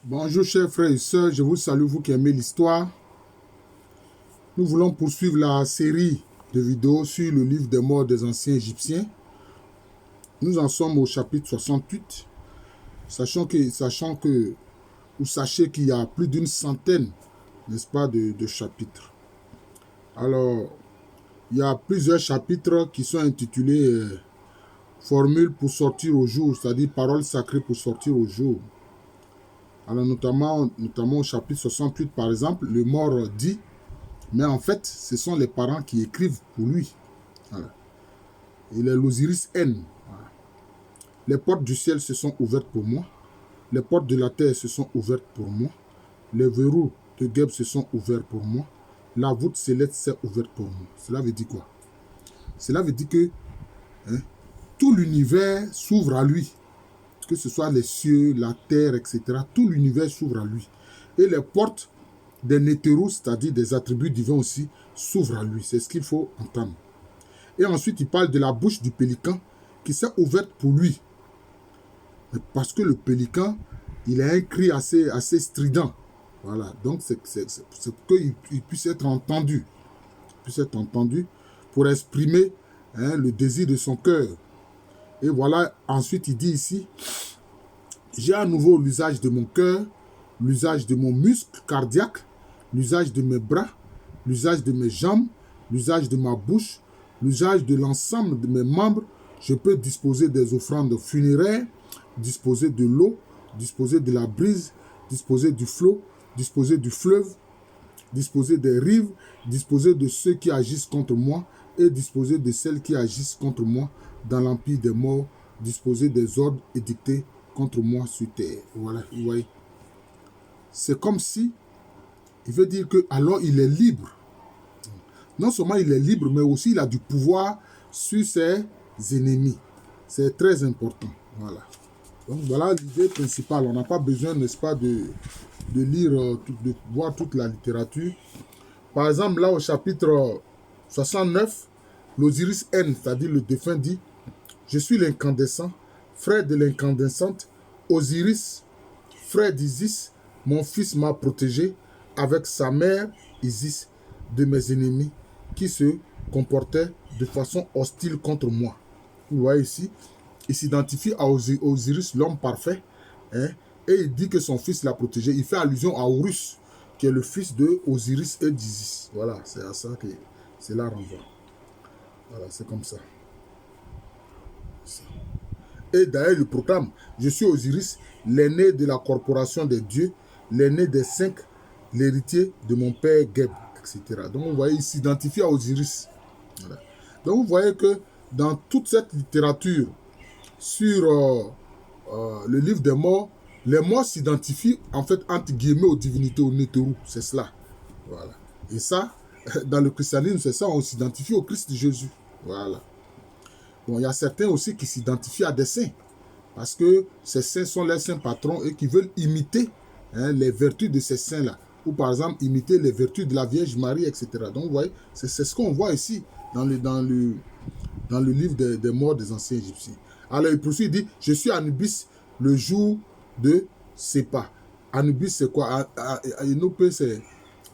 Bonjour chers frères et sœurs, je vous salue, vous qui aimez l'histoire. Nous voulons poursuivre la série de vidéos sur le livre des morts des anciens Égyptiens. Nous en sommes au chapitre 68, sachant que vous sachez qu'il y a plus d'une centaine, n'est-ce pas, de chapitres. Alors, il y a plusieurs chapitres qui sont intitulés Formules pour sortir au jour, c'est-à-dire paroles sacrées pour sortir au jour. Alors, notamment au chapitre 68, par exemple, le mort dit, mais en fait, ce sont les parents qui écrivent pour lui. Voilà. Il est l'Osiris N. Voilà. Les portes du ciel se sont ouvertes pour moi. Les portes de la terre se sont ouvertes pour moi. Les verrous de Geb se sont ouverts pour moi. La voûte céleste s'est ouverte pour moi. Cela veut dire quoi? Cela veut dire que tout l'univers s'ouvre à lui. Que ce soit les cieux, la terre, etc. Tout l'univers s'ouvre à lui. Et les portes des nétérous, c'est-à-dire des attributs divins aussi, s'ouvrent à lui. C'est ce qu'il faut entendre. Et ensuite, il parle de la bouche du pélican qui s'est ouverte pour lui. Parce que le pélican, il a un cri assez strident. Voilà. Donc, c'est pour qu'il puisse être entendu. Puisse être entendu pour exprimer le désir de son cœur. Et voilà, ensuite, il dit ici, j'ai à nouveau l'usage de mon cœur, l'usage de mon muscle cardiaque, l'usage de mes bras, l'usage de mes jambes, l'usage de ma bouche, l'usage de l'ensemble de mes membres. Je peux disposer des offrandes funéraires, disposer de l'eau, disposer de la brise, disposer du flot, disposer du fleuve, disposer des rives, disposer de ceux qui agissent contre moi et disposer de celles qui agissent contre moi dans l'empire des morts, disposer des ordres édictés contre moi sur terre. Voilà, vous voyez. C'est comme si, il veut dire que alors il est libre. Non seulement il est libre, mais aussi il a du pouvoir sur ses ennemis. C'est très important. Voilà. Donc voilà l'idée principale. On n'a pas besoin, n'est-ce pas, de lire, de voir toute la littérature. Par exemple, là au chapitre 69, l'Osiris N, c'est-à-dire le défunt, dit « Je suis l'incandescent, frère de l'incandescente, Osiris, frère d'Isis, mon fils m'a protégé avec sa mère Isis de mes ennemis qui se comportaient de façon hostile contre moi. » Vous voyez ici, il s'identifie à Osiris, l'homme parfait, et il dit que son fils l'a protégé. Il fait allusion à Horus, qui est le fils de Osiris et d'Isis. Voilà, c'est à ça que cela renvoie. Voilà, c'est comme ça. Et d'ailleurs, il proclame, je suis Osiris, l'aîné de la corporation des dieux, l'aîné des 5, l'héritier de mon père Geb, etc. Donc, vous voyez, il s'identifie à Osiris. Voilà. Donc, vous voyez que dans toute cette littérature sur le livre des morts, les morts s'identifient en fait entre guillemets aux divinités, aux nétérous. C'est cela. Voilà. Et ça, dans le christianisme, c'est ça, on s'identifie au Christ Jésus. Voilà. Bon, il y a certains aussi qui s'identifient à des saints, parce que ces saints sont les saints patrons et qui veulent imiter les vertus de ces saints-là. Ou par exemple, imiter les vertus de la Vierge Marie, etc. Donc, vous voyez, c'est ce qu'on voit ici dans le livre des morts des anciens Égyptiens. Alors, il poursuit, il dit, je suis Anubis le jour de Sépa. Anubis, c'est quoi? Anubis, c'est,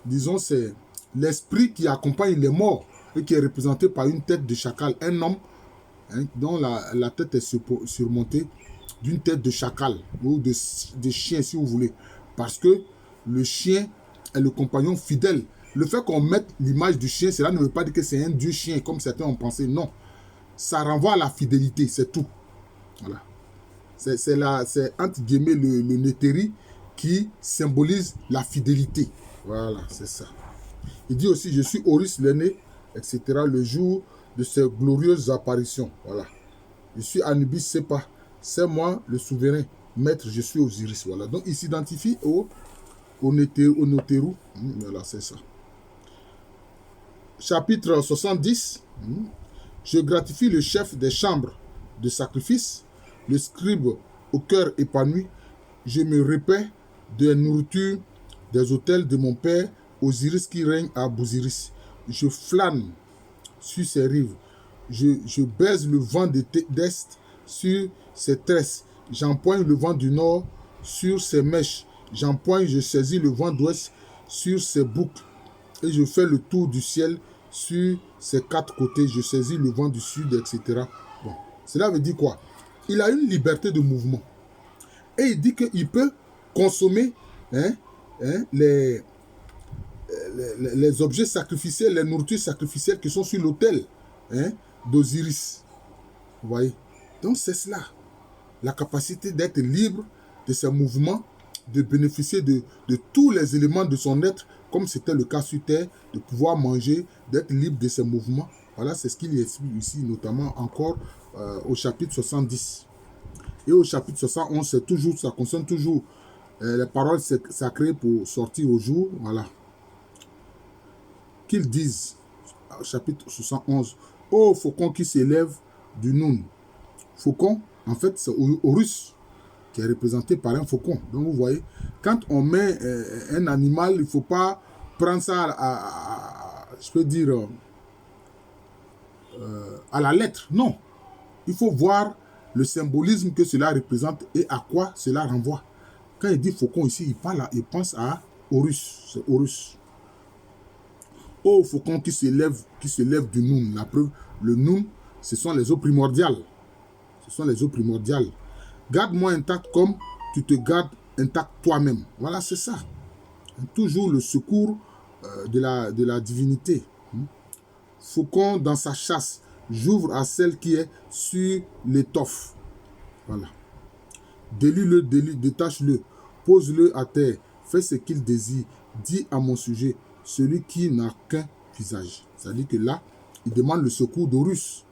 disons, c'est l'esprit qui accompagne les morts et qui est représenté par une tête de chacal. Un homme dont la tête est surmontée d'une tête de chacal ou de chien, si vous voulez. Parce que le chien est le compagnon fidèle. Le fait qu'on mette l'image du chien, cela ne veut pas dire que c'est un dieu chien, comme certains ont pensé. Non. Ça renvoie à la fidélité, c'est tout. Voilà. C'est entre guillemets le nétéri qui symbolise la fidélité. Voilà, c'est ça. Il dit aussi, je suis Horus l'aîné, etc. le jour de ces glorieuses apparitions. Voilà. Je suis Anubis Sépa. C'est moi le souverain maître, je suis Osiris. Voilà. Donc il s'identifie au nétérou. Voilà, c'est ça. Chapitre 70. Je gratifie le chef des chambres de sacrifice, le scribe au cœur épanoui. Je me repais de la nourriture des autels de mon père, Osiris qui règne à Bousiris. Je flâne sur ses rives. Je baise le vent d'est sur ses tresses. J'empoigne le vent du nord sur ses mèches. J'empoigne, je saisis le vent d'ouest sur ses boucles et je fais le tour du ciel sur ses quatre côtés. Je saisis le vent du sud, etc. Bon, cela veut dire quoi? Il a une liberté de mouvement. Et il dit qu'il peut consommer les objets sacrificiels, les nourritures sacrificielles qui sont sur l'autel d'Osiris. Vous voyez? Donc c'est cela. La capacité d'être libre de ses mouvements, de bénéficier de tous les éléments de son être, comme c'était le cas sur Terre, de pouvoir manger, d'être libre de ses mouvements. Voilà, c'est ce qu'il explique ici, notamment encore au chapitre 70. Et au chapitre 71, c'est toujours, ça concerne toujours les paroles sacrées pour sortir au jour. Voilà. Qu'ils disent, au chapitre 71, ô faucon qui s'élève du Noun. Faucon, en fait, c'est Horus, qui est représenté par un faucon. Donc, vous voyez, quand on met un animal, il ne faut pas prendre ça je peux dire, à la lettre. Non. Il faut voir le symbolisme que cela représente et à quoi cela renvoie. Quand il dit faucon ici, il pense à Horus. C'est Horus. Ô faucon qui s'élève du Noun. La preuve, le Noun, ce sont les eaux primordiales. Ce sont les eaux primordiales. Garde-moi intact comme tu te gardes intact toi-même. Voilà, c'est ça. Toujours le secours de la divinité. Faucon dans sa chasse, j'ouvre à celle qui est sur l'étoffe. Voilà. Délie-le, détache-le, pose-le à terre, fais ce qu'il désire, dis à mon sujet, celui qui n'a qu'un visage. C'est-à-dire que là, il demande le secours d'Horus.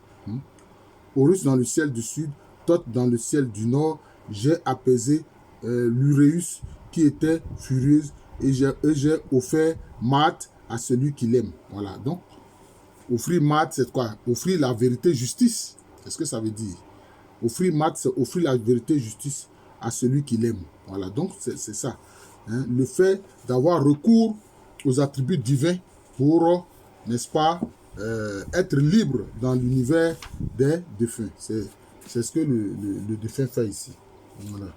Horus dans le ciel du sud, Thoth dans le ciel du nord, j'ai apaisé l'Uréus qui était furieuse et j'ai offert Maat à celui qui l'aime. Voilà, donc, offrir Maat, c'est quoi? Offrir la vérité, justice. Qu'est-ce que ça veut dire? Offrir Maat, c'est offrir la vérité, justice à celui qui l'aime. Voilà, donc c'est ça. Hein? Le fait d'avoir recours aux attributs divins pour, n'est-ce pas, être libre dans l'univers des défunts. C'est ce que le défunt fait ici. Voilà.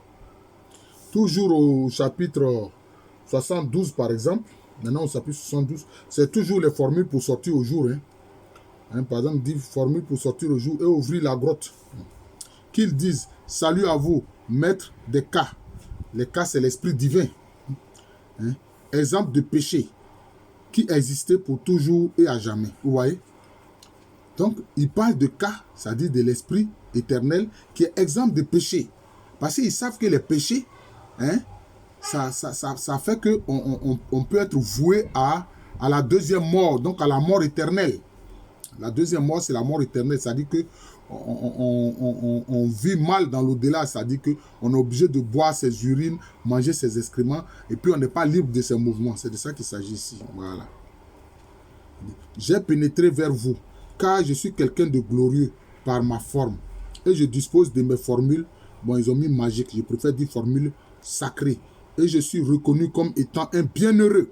Toujours au chapitre 72, par exemple, maintenant au chapitre 72, c'est toujours les formules pour sortir au jour. Par exemple, dit formule pour sortir au jour et ouvrir la grotte. Qu'ils disent, salut à vous, maître des cas. Les cas, c'est l'esprit divin. Exemple de péché qui existait pour toujours et à jamais. Vous voyez? Donc, il parle de cas, c'est-à-dire de l'esprit éternel qui est exemple de péché. Parce qu'ils savent que les péchés, ça fait qu'on peut être voué à la deuxième mort, donc à la mort éternelle. La deuxième mort, c'est la mort éternelle, c'est-à-dire que on vit mal dans l'au-delà, c'est-à-dire qu'on est obligé de boire ses urines, manger ses excréments, et puis on n'est pas libre de ses mouvements. C'est de ça qu'il s'agit ici. Voilà. J'ai pénétré vers vous, car je suis quelqu'un de glorieux par ma forme, et je dispose de mes formules. Bon, ils ont mis magique, je préfère dire formules sacrées. Et je suis reconnu comme étant un bienheureux.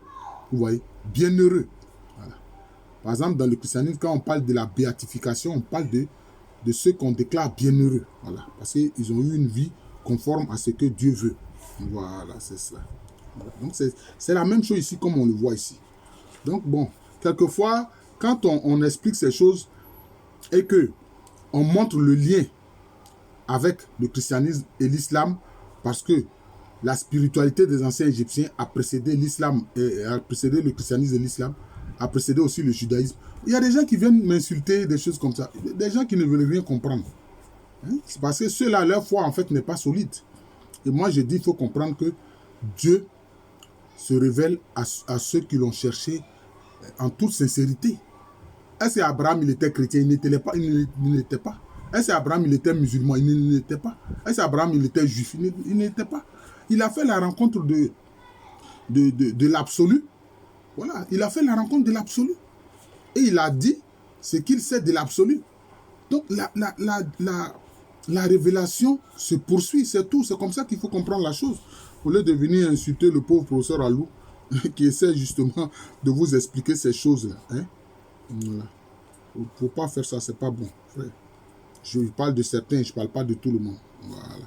Vous voyez, bienheureux. Voilà. Par exemple, dans le christianisme, quand on parle de la béatification, on parle de ceux qu'on déclare bienheureux. Voilà. Parce qu'ils ont eu une vie conforme à ce que Dieu veut. Voilà, c'est cela. Voilà. Donc, c'est la même chose ici, comme on le voit ici. Donc, bon, quelquefois, quand on explique ces choses et que on montre le lien avec le christianisme et l'islam, parce que la spiritualité des anciens Égyptiens a précédé l'islam, a précédé le christianisme et l'islam, a précédé aussi le judaïsme. Il y a des gens qui viennent m'insulter, des choses comme ça, des gens qui ne veulent rien comprendre. C'est parce que ceux-là, leur foi en fait n'est pas solide. Et moi je dis, il faut comprendre que Dieu se révèle à ceux qui l'ont cherché en toute sincérité. Est-ce qu'Abraham il était chrétien? Il n'était pas. Il n'était pas. Est-ce qu'Abraham il était musulman? Il ne l'était pas. Est-ce qu'Abraham il était juif? Il n'était pas. Il a fait la rencontre de l'absolu. Voilà, il a fait la rencontre de l'absolu. Et il a dit ce qu'il sait de l'absolu. Donc la révélation se poursuit, c'est tout. C'est comme ça qu'il faut comprendre la chose. Au lieu de venir insulter le pauvre professeur Alou, qui essaie justement de vous expliquer ces choses-là. Voilà. Il ne faut pas faire ça, c'est pas bon, frère. Je parle de certains, je ne parle pas de tout le monde. Voilà.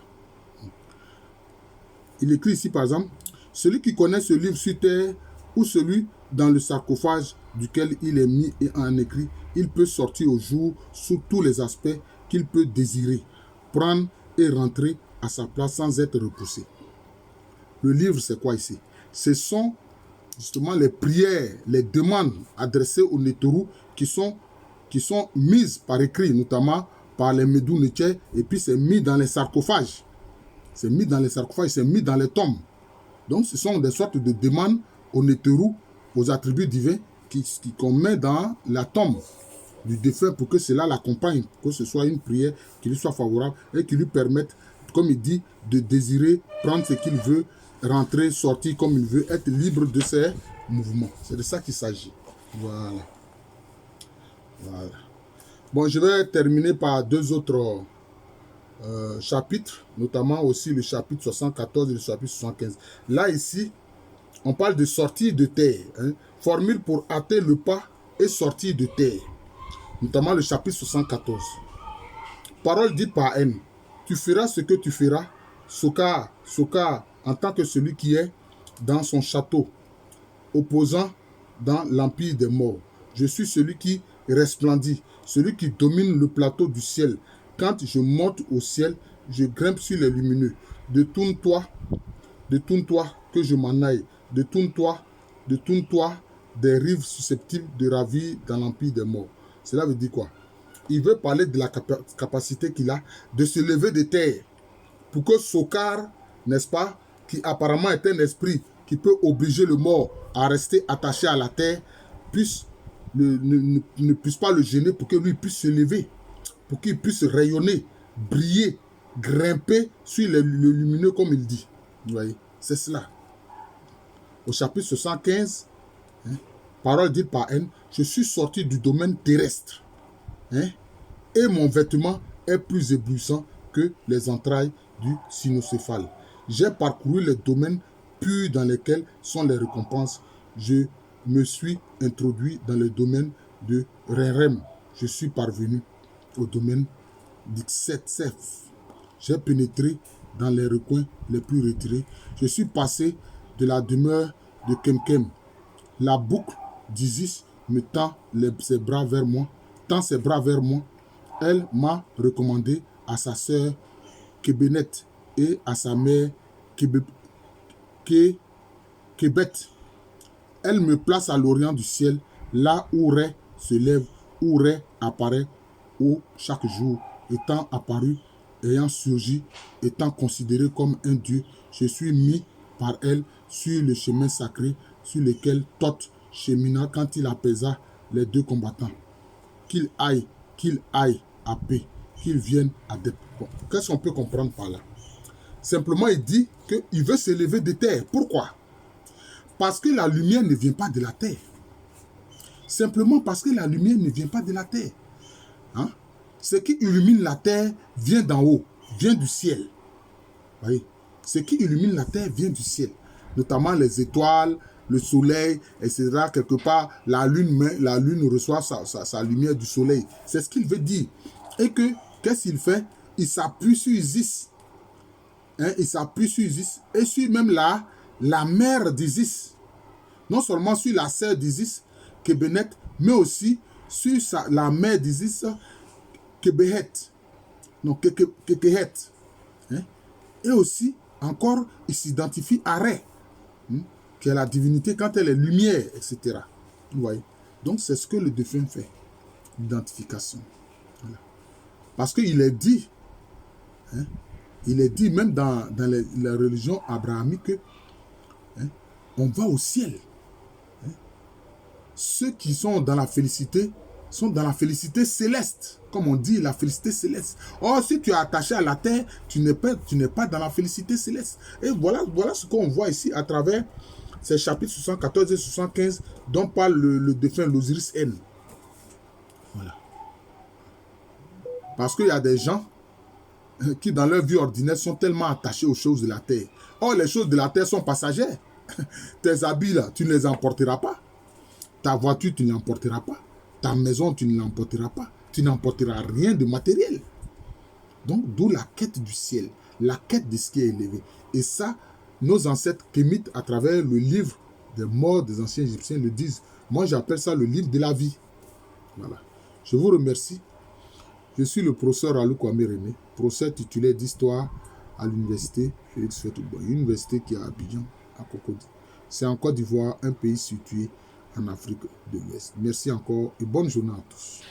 Il écrit ici, par exemple, Celui qui connaît ce livre sur terre ou celui dans le sarcophage duquel il est mis et en écrit, il peut sortir au jour sous tous les aspects qu'il peut désirer, prendre et rentrer à sa place sans être repoussé. Le livre, c'est quoi ici? Ce sont justement les prières, les demandes adressées aux Nétorou qui sont mises par écrit, notamment par les Médou-Nétiens, et puis c'est mis dans les sarcophages. C'est mis dans les sarcophages, c'est mis dans les tombes. Donc ce sont des sortes de demandes aux Nétorou, aux attributs divins qu'on met dans la tombe du défunt pour que cela l'accompagne, que ce soit une prière qui lui soit favorable et qui lui permette, comme il dit, de désirer prendre ce qu'il veut, rentrer, sortir comme il veut, être libre de ses mouvements. C'est de ça qu'il s'agit. Voilà. Voilà. Bon, je vais terminer par deux autres chapitres, notamment aussi le chapitre 74 et le chapitre 75. Là, ici, on parle de sortir de terre. Hein, formule pour hâter le pas et sortir de terre. Notamment le chapitre 74. Parole dite par N. Tu feras ce que tu feras, Sokar, en tant que celui qui est dans son château, opposant dans l'empire des morts. Je suis celui qui resplendit, celui qui domine le plateau du ciel. Quand je monte au ciel, je grimpe sur les lumineux. Détourne-toi, que je m'en aille. Détourne-toi des rives susceptibles de ravir dans l'empire des morts. Cela veut dire quoi? Il veut parler de la capacité qu'il a de se lever de terre pour que Sokar, n'est-ce pas, qui apparemment est un esprit qui peut obliger le mort à rester attaché à la terre, ne puisse pas le gêner pour que lui puisse se lever, pour qu'il puisse rayonner, briller, grimper sur le lumineux comme il dit. Vous voyez, c'est cela. Au chapitre 75, hein, parole dite par N, je suis sorti du domaine terrestre, hein, et mon vêtement est plus éblouissant que les entrailles du cynocéphale. J'ai parcouru les domaines purs dans lesquels sont les récompenses. Je me suis introduit dans le domaine de Rérem. Je suis parvenu au domaine d'Ixetsef. J'ai pénétré dans les recoins les plus retirés. Je suis passé de la demeure de Kemkem. La boucle d'Isis me tend ses bras vers moi. Tend ses bras vers moi. Elle m'a recommandé à sa sœur Kébenet et à sa mère Kébet. Elle me place à l'orient du ciel, là où Ré se lève, où Ré apparaît chaque jour, étant apparu, ayant surgi, étant considéré comme un dieu. Je suis mis par elle sur le chemin sacré sur lequel Thoth chemina quand il apaisa les deux combattants. Qu'il aille à paix, qu'il vienne à dette. Bon, qu'est-ce qu'on peut comprendre par là? Simplement, il dit qu'il veut se lever de terre. Pourquoi? Parce que la lumière ne vient pas de la terre. Simplement parce que la lumière ne vient pas de la terre. Hein? Ce qui illumine la terre vient d'en haut, vient du ciel. Vous voyez? Ce qui illumine la terre vient du ciel. Notamment les étoiles, le soleil, etc. Quelque part, la lune reçoit sa lumière du soleil. C'est ce qu'il veut dire. Et que, qu'est-ce qu'il fait? Il s'appuie sur Isis. Hein? Il s'appuie sur Isis. Et sur même la mère d'Isis. Non seulement sur la sœur d'Isis, Kébenet, mais aussi sur la mère d'Isis, Kébehet. Non, Kékehet. Hein? Et aussi, encore, il s'identifie à Ré, qui est la divinité quand elle est lumière, etc. Vous voyez? Donc, c'est ce que le défunt fait. L'identification. Voilà. Parce qu'il est dit, hein, il est dit même dans la religion abrahamique que on va au ciel. Hein. Ceux qui sont dans la félicité céleste. Comme on dit, la félicité céleste. Or, si tu es attaché à la terre, tu n'es pas dans la félicité céleste. Et voilà ce qu'on voit ici à travers ces chapitres 74 et 75 dont parle le défunt l'Osiris N. Voilà. Parce qu'il y a des gens qui, dans leur vie ordinaire, sont tellement attachés aux choses de la terre. Or, les choses de la terre sont passagères. Tes habits, là, tu ne les emporteras pas. Ta voiture, tu ne l'emporteras pas. Ta maison, tu ne l'emporteras pas. Tu n'emporteras rien de matériel. Donc, d'où la quête du ciel. La quête de ce qui est élevé. Et ça, nos ancêtres kémites, à travers le livre des morts des anciens Égyptiens, le disent. Moi, j'appelle ça le livre de la vie. Voilà. Je vous remercie. Je suis le professeur Alou Kwame René, professeur titulaire d'histoire à l'université Félix Houphouët-Boigny, une université qui est à Abidjan, à Cocody. C'est en Côte d'Ivoire, un pays situé en Afrique de l'Ouest. Merci encore et bonne journée à tous.